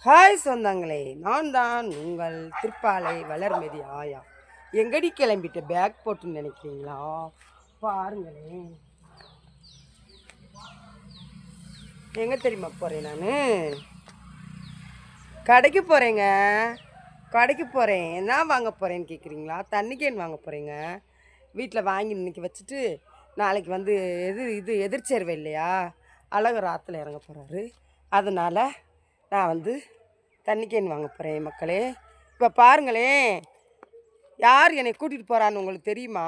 Hi சொந்தங்களே, நான் தான் உங்கள் திருப்பாலை வளர்மதி ஆயா. எங்கடி கிளம்பிட்டு பேக் போட்டுன்னு நினைக்கிறீங்களா? பாருங்களேன், எங்கே தெரியுமா போகிறேன்? நான் கடைக்கு போகிறேங்க. கடைக்கு போகிறேன். என்ன வாங்க போகிறேன்னு கேட்குறீங்களா? தண்ணி கேன் வாங்க போகிறேங்க. வீட்டில் வாங்கி இன்னைக்கு வச்சுட்டு நாளைக்கு வந்து எதிர்ச்சேர்வை இல்லையா, அழகர் ஆற்றுல இறங்க போகிறாரு. அதனால் நான் வந்து தண்ணி கேன் வாங்க போகிறேன் மக்களே. இப்போ பாருங்களேன், யார் என்னை கூட்டிகிட்டு போகிறான்னு உங்களுக்கு தெரியுமா?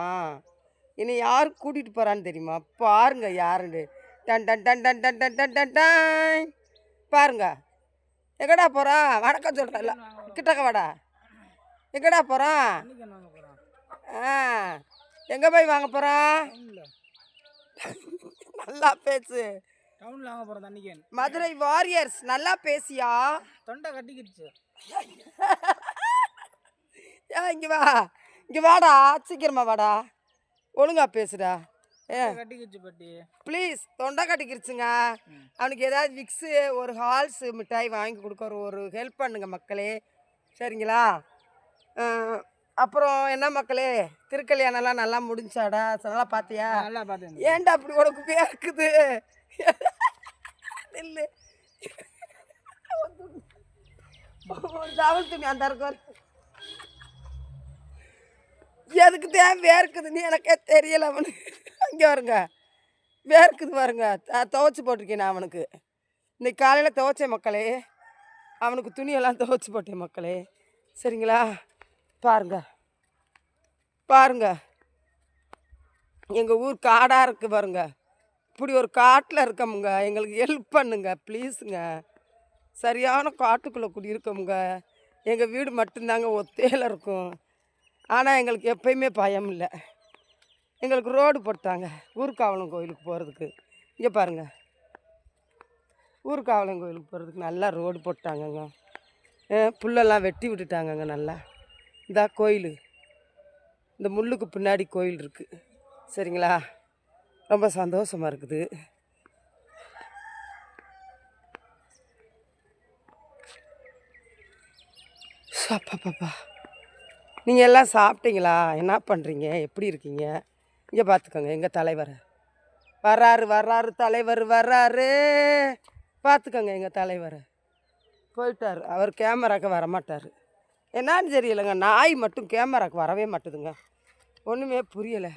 என்னை யார் கூட்டிகிட்டு போகிறான்னு தெரியுமா? பாருங்க யாருன்னு. Done done done done done done done done done. பாருங்க, எங்கடா போகிறான்? வணக்கம் சொல்கிறேன்ல, கிட்டக்க வாடா. எங்கடா போகிறான்? எங்கே போய் வாங்க போகிறான்? நல்லா பேசு. டவுன்ல வாங்க போறோம் தண்ணி கேன். மதுரை வாரியர்ஸ், நல்லா பேசியா? தொண்டை கட்டிக்கிடுச்சு. இங்கே வா, இங்கே வாடா, சீக்கிரமா வாடா, ஒழுங்கா பேசுடா. கட்டிக்கிடுச்சு பட்டி. ப்ளீஸ், தொண்டை கட்டிக்கிடுச்சுங்க. அவனுக்கு ஏதாவது விக்ஸு, ஒரு ஹால்ஸு மிட்டாய் வாங்கி கொடுக்குற ஒரு ஹெல்ப் பண்ணுங்க மக்களே, சரிங்களா? அப்புறம் என்ன மக்களே, திருக்கல்யாணம்லாம் நல்லா முடிஞ்சாடா? நல்லா பார்த்தியா? நல்லா பார்த்தேன். ஏன்டா அப்படி உனக்கு பேக்குது? இல்லை தவள் துணி அந்த இருக்கும், எதுக்கு தேவை வேர்க்குதுன்னு எனக்கே தெரியல. அவனுக்கு அங்கே வருங்க, வேர்க்குது பாருங்க. துவைச்சி போட்டிருக்கேன் நான் அவனுக்கு. இன்னைக்கு காலையில் துவைச்சேன் மக்களே, அவனுக்கு துணியெல்லாம் துவைச்சி போட்டேன் மக்களே, சரிங்களா? பாருங்க பாருங்க, எங்கள் ஊர் காடாக இருக்குது பாருங்க. இப்படி ஒரு காட்டில் இருக்கமுங்க, எங்களுக்கு ஹெல்ப் பண்ணுங்க ப்ளீஸுங்க. சரியான காட்டுக்குள்ளே குடியிருக்கோமுங்க. எங்கள் வீடு மட்டும்தாங்க ஒத்தையில் இருக்கும். ஆனால் எங்களுக்கு எப்பயுமே பயம் இல்லை. எங்களுக்கு ரோடு போட்டாங்க ஊர்காவலம் கோயிலுக்கு போகிறதுக்கு. இங்கே பாருங்கள், ஊர்காவலம் கோயிலுக்கு போகிறதுக்கு நல்லா ரோடு போட்டாங்கங்க. புல்லெல்லாம் வெட்டி விட்டுட்டாங்கங்க நல்லா. இந்த கோயில், இந்த முள்ளுக்கு பின்னாடி கோயில் இருக்குது, சரிங்களா? ரொம்ப சந்தோஷமாக இருக்குது. அப்பா, நீங்கள் எல்லாம் சாப்பிட்டீங்களா? என்ன பண்ணுறீங்க? எப்படி இருக்கீங்க? இங்கே பார்த்துக்கோங்க, எங்கள் தலைவர் வர்றாரு தலைவர் வர்றாரு. பார்த்துக்கோங்க, எங்கள் தலைவர் போயிட்டார். அவர் கேமராக்கு வரமாட்டார். என்னான்னு தெரியலைங்க, நாய் மட்டும் கேமராக்கு வரவே மாட்டுதுங்க. ஒன்றுமே புரியலை.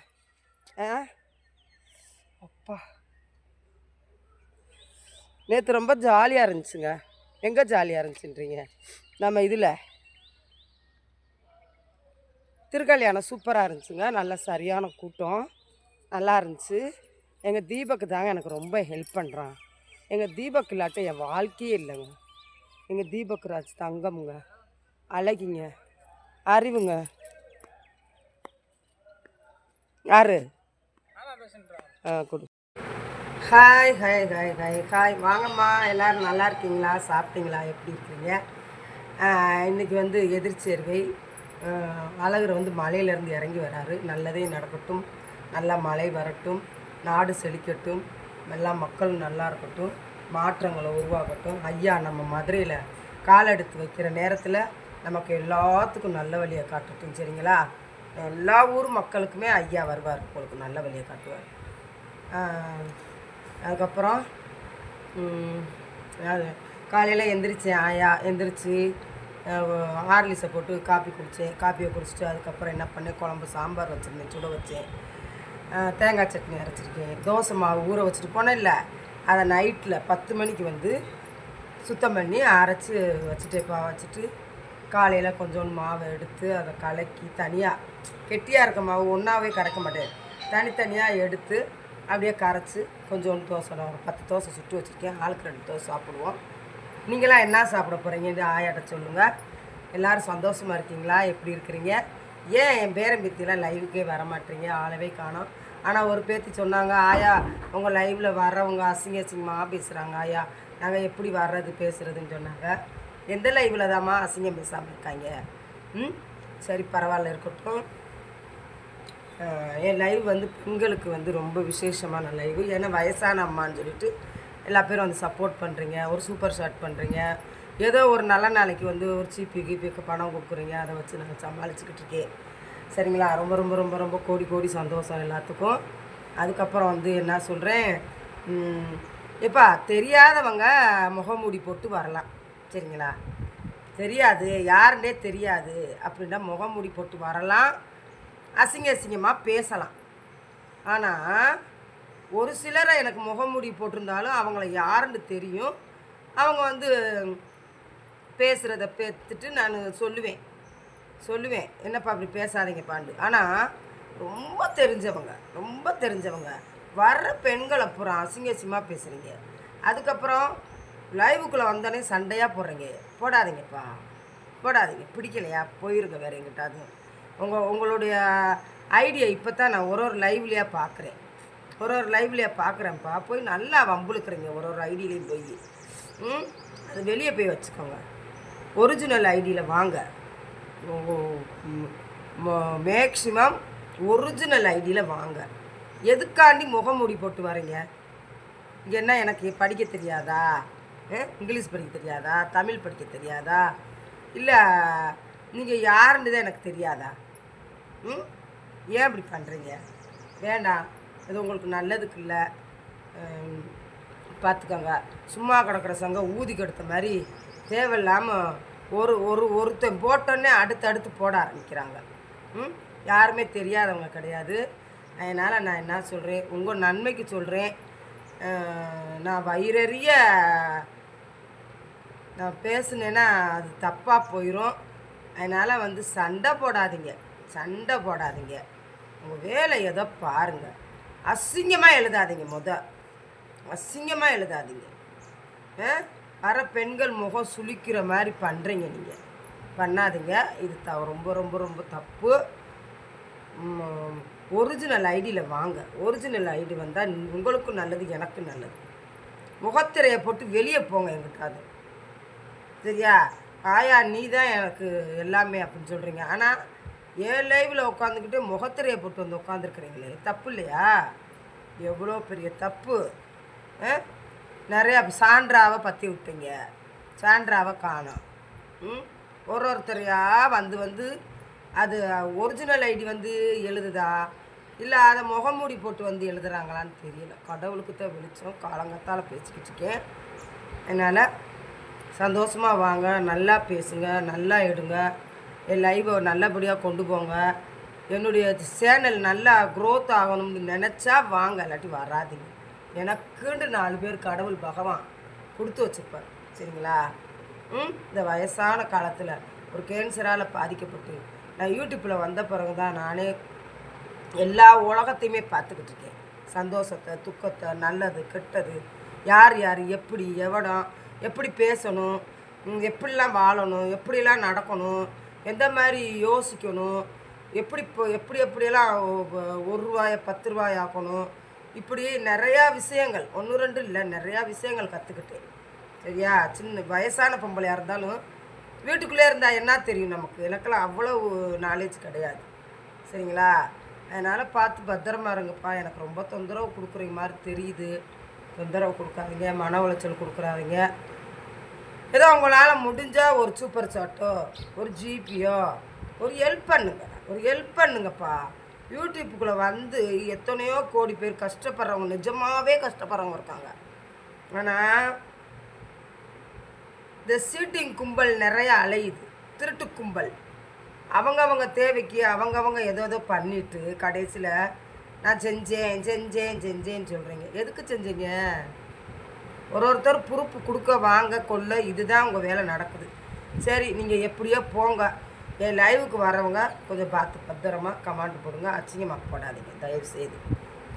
அப்பா, நேற்று ரொம்ப ஜாலியாக இருந்துச்சுங்க. எங்கே ஜாலியாக இருந்துச்சுன்றீங்க? நம்ம இதில் திருக்கல்யாணம் சூப்பராக இருந்துச்சுங்க. நல்ல சரியான கூட்டம், நல்லா இருந்துச்சு. எங்கள் தீபக்கு தாங்க எனக்கு ரொம்ப ஹெல்ப் பண்ணுறான். எங்கள் தீபக் இல்லாட்ட என் வாழ்க்கையே இல்லைங்க. எங்கள் தீபக் ராஜ் தங்கமுங்க, அழகிங்க, அறிவுங்க. யாரு? கொடு. Hi hi hi hi hi, வாங்கம்மா. எல்லோரும் நல்லா இருக்கீங்களா? சாப்பிட்டீங்களா? எப்படி இருக்கீங்க? இன்றைக்கி வந்து எதிர்ச்சேர்வை. அழகர் வந்து மலையிலேருந்து இறங்கி வராரு. நல்லதே நடக்கட்டும், நல்லா மழை வரட்டும், நாடு செழிக்கட்டும், எல்லா மக்களும் நல்லா இருக்கட்டும், மாற்றங்களை உருவாக்கட்டும். ஐயா நம்ம மதுரையில் கால் எடுத்து வைக்கிற நேரத்தில் நமக்கு எல்லாத்துக்கும் நல்ல வழியை காட்டட்டும், சரிங்களா? எல்லா ஊர் மக்களுக்குமே ஐயா வருவார், உங்களுக்கு நல்ல வழியை காட்டுவார். அதுக்கப்புறம் காலையில் எந்திரிச்சேன். ஆயா எந்திரிச்சு ஹார்லிக்ஸை போட்டு காப்பி குடித்தேன். காப்பியை குடிச்சிட்டு அதுக்கப்புறம் என்ன பண்ணேன், குழம்பு சாம்பார் வச்சுருந்தேன், சுட வச்சேன். தேங்காய் சட்னி அரைச்சிருக்கேன். தோசை மாவு ஊற வச்சுட்டு போனேன் இல்லை, அதை நைட்டில் 10 மணிக்கு வந்து சுத்தம் பண்ணி அரைச்சி வச்சுட்டு காலையில் கொஞ்சோண்டு மாவை எடுத்து அதை கலக்கி தனியாக, கெட்டியாக இருக்க மாவு ஒன்றாவே கரைக்க மாட்டேன், தனித்தனியாக எடுத்து அப்படியே கரைச்சி கொஞ்சோண்டு தோசை, ஒரு 10 தோசை சுட்டு வச்சுருக்கேன். ஆளுக்கு 2 தோசை சாப்பிடுவோம். நீங்களாம் என்ன சாப்பிட போகிறீங்கன்னு ஆயாட்ட சொல்லுங்கள். எல்லோரும் சந்தோஷமாக இருக்கீங்களா? எப்படி இருக்கிறீங்க? ஏன் என் பேரம்பேத்திலாம் லைவுக்கே வர மாட்டீங்க? ஆளவே காணோம். ஆனால் ஒரு பேத்தி சொன்னாங்க, ஆயா உங்கள் லைவில் வர்றவங்க அசிங்கமாக பேசுகிறாங்க ஆயா, நாங்கள் எப்படி வர்றது பேசுகிறதுன்னு சொன்னாங்க. எந்த லைவில் தாம்மா அசிங்கம் பேசாமல் இருக்காங்க? சரி, பரவாயில்ல, இருக்கட்டும். என் லைவ் வந்து பெண்களுக்கு வந்து ரொம்ப விசேஷமான லைவு. ஏன்னா வயசான அம்மான்னு சொல்லிட்டு எல்லா பேரும் வந்து சப்போர்ட் பண்ணுறீங்க, ஒரு சூப்பர் ஷாட் பண்ணுறீங்க, ஏதோ ஒரு நல்ல நாளைக்கு வந்து ஒரு சீப்பி கீப்பிக்கு பணம் கொடுக்குறீங்க, அதை வச்சு நான் சமாளிச்சுக்கிட்டு இருக்கேன். சரிங்களா? ரொம்ப ரொம்ப ரொம்ப ரொம்ப கோடி கோடி சந்தோஷம் எல்லாத்துக்கும். அதுக்கப்புறம் வந்து என்ன சொல்கிறேன், எப்பா தெரியாதவங்க முகமூடி போட்டு வரலாம். சரிங்களா? தெரியாது, யாருன்னே தெரியாது அப்படின்னா முகமூடி போட்டு வரலாம், அசிங்கமாக பேசலாம். ஆனால் ஒரு சிலரை எனக்கு முகமூடி போட்டிருந்தாலும் அவங்கள யாருன்னு தெரியும். அவங்க வந்து பேசுகிறத பேத்துட்டு நான் சொல்லுவேன் என்னப்பா அப்படி பேசாதீங்கப்பாண்டு. ஆனால் ரொம்ப தெரிஞ்சவங்க வர்ற பெண்கள் அப்புறம் அசிங்கமாக பேசுகிறீங்க. அதுக்கப்புறம் லைவுக்குள்ளே வந்தோடனே சண்டையாக போடுறீங்க. போடாதீங்க, பிடிக்கலையா போயிருங்க வேறு எங்கிட்டாது. உங்களுடைய ஐடியா இப்போ தான் நான் ஒரு லைவ்லையாக பார்க்குறேன்ப்பா. போய் நல்லா வம்புழுக்கிறீங்க ஒரு ஐடியிலையும் போய். அது வெளியே போய் வச்சுக்கோங்க. ஒரிஜினல் ஐடியில் வாங்க. மேக்ஸிமம் ஒரிஜினல் ஐடியில் வாங்க. எதுக்காண்டி முகமூடி போட்டு வரீங்க? என்ன எனக்கு படிக்க தெரியாதா? இங்கிலீஷ் படிக்க தெரியாதா? தமிழ் படிக்க தெரியாதா? இல்லை நீங்கள் யாருன்னு தான் எனக்கு தெரியாதா? ஏன் இப்படி பண்ணுறீங்க? வேண்டாம், இது உங்களுக்கு நல்லதுக்கு இல்லை. பார்த்துக்கோங்க. சும்மா கிடக்கிற சங்கம் ஊதி கெடுத்த மாதிரி தேவையில்லாமல் ஒருத்தன் போட்டோன்னே அடுத்து போட ஆரம்பிக்கிறாங்க. யாருமே தெரியாதவங்க கிடையாது. அதனால் நான் என்ன சொல்கிறேன், உங்கள் நன்மைக்கு சொல்கிறேன். நான் வயிறறிய நான் பேசுனேன்னா அது தப்பாக போயிடும். அதனால் வந்து சண்டை போடாதீங்க. உங்கள் வேலை ஏதோ பாருங்கள். அசிங்கமாக எழுதாதீங்க. வர பெண்கள் முகம் சுளிக்கிற மாதிரி பண்ணுறீங்க. நீங்கள் பண்ணாதீங்க. இது ரொம்ப ரொம்ப ரொம்ப தப்பு. ஒரிஜினல் ஐடியில் வாங்க. ஒரிஜினல் ஐடி வந்தால் உங்களுக்கும் நல்லது, எனக்கும் நல்லது. முகத்திரையை போட்டு வெளியே போங்க எங்கிட்டாது. சரியா? ஆயா நீ தான் எனக்கு எல்லாமே அப்படின்னு சொல்கிறீங்க. ஆனால் ஏன் லைவில் உட்காந்துக்கிட்டு முகத்திரையை போட்டு வந்து உட்காந்துருக்குறீங்களே, தப்பு இல்லையா? எவ்வளோ பெரிய தப்பு. நிறையா சான்றாவை பற்றி விட்டீங்க, சான்றாவை காணோம். ஒருத்தரையாக வந்து அது ஒரிஜினல் ஐடி வந்து எழுதுதா இல்லை அதை முகமூடி போட்டு வந்து எழுதுகிறாங்களான்னு தெரியல. கடவுளுக்கு தான் வெளிச்சம். காலங்கத்தால் பேசிக்கிட்டு இருக்கேன். அதனால் சந்தோஷமாக வாங்க, நல்லா பேசுங்க, நல்லா எடுங்க, என் லைவை நல்லபடியாக கொண்டு போங்க. என்னுடைய சேனல் நல்லா க்ரோத் ஆகணும்னு நினச்சா வாங்க, இல்லாட்டி வராதிங்க. எனக்குண்டு 4 பேர் கடவுள் பகவான் கொடுத்து வச்சுருப்பார். சரிங்களா? இந்த வயசான காலத்தில் ஒரு கேன்சரால் பாதிக்கப்பட்டு நான் யூடியூப்பில் வந்த பிறகு தான் நானே எல்லா உலகத்தையுமே பார்த்துக்கிட்டு இருக்கேன். சந்தோஷத்தை, துக்கத்தை, நல்லது, கெட்டது, யார் எப்படி எவடம் எப்படி பேசணும், எப்படிலாம் வாழணும், எப்படிலாம் நடக்கணும், எந்த மாதிரி யோசிக்கணும், எப்படியெல்லாம் 1 ரூபாயை 10 ரூபாய் ஆக்கணும், இப்படி நிறையா விஷயங்கள், 1 2 இல்லை, நிறையா விஷயங்கள் கற்றுக்கிட்டேன். சரியா? சின்ன வயசான பொம்பளையாக இருந்தாலும் வீட்டுக்குள்ளே இருந்தால் என்ன தெரியும் நமக்கு? எனக்கெல்லாம் அவ்வளோ நாலேஜ் கிடையாது. சரிங்களா? அதனால் பார்த்து பத்திரமா இருங்கப்பா. எனக்கு ரொம்ப தொந்தரவு கொடுக்குறீங்க மாதிரி தெரியுது. தொந்தரவு கொடுக்காதீங்க, மன உளைச்சல் கொடுக்குறாதீங்க. ஏதோ உங்களால் முடிஞ்சால் ஒரு சூப்பர் சாட்டோ, ஒரு ஜிபியோ, ஒரு ஹெல்ப் பண்ணுங்கப்பா. யூடியூப்புக்குள்ளே வந்து எத்தனையோ கோடி பேர் கஷ்டப்படுறவங்க, நிஜமாகவே கஷ்டப்படுறவங்க இருக்காங்க. ஆனால் இந்த சீட்டிங் கும்பல் நிறையா அலையுது, திருட்டு கும்பல். அவங்க தேவைக்கு அவங்க ஏதோ பண்ணிவிட்டு கடைசியில் நான் செஞ்சேன்னு சொல்கிறீங்க. எதுக்கு செஞ்சீங்க? ஒருத்தர் ப்ரூஃப் கொடுக்க வாங்க கொள்ள, இதுதான் உங்கள் வேலை நடக்குது. சரி, நீங்கள் எப்படியோ போங்க. என் லைவுக்கு வரவங்க கொஞ்சம் பார்த்து பத்திரமா கமெண்ட் போடுங்க, அசிங்கமாக போடாதீங்க தயவுசெய்து.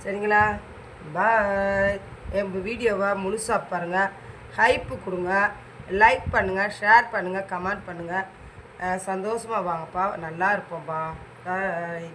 சரிங்களா? பாய். என் வீடியோவை முழுசாக பாருங்கள், ஹைப்பு கொடுங்க, லைக் பண்ணுங்கள், ஷேர் பண்ணுங்கள், கமெண்ட் பண்ணுங்கள். சந்தோஷமாக வாங்கப்பா, நல்லா இருப்போம்ப்பா. பாய்.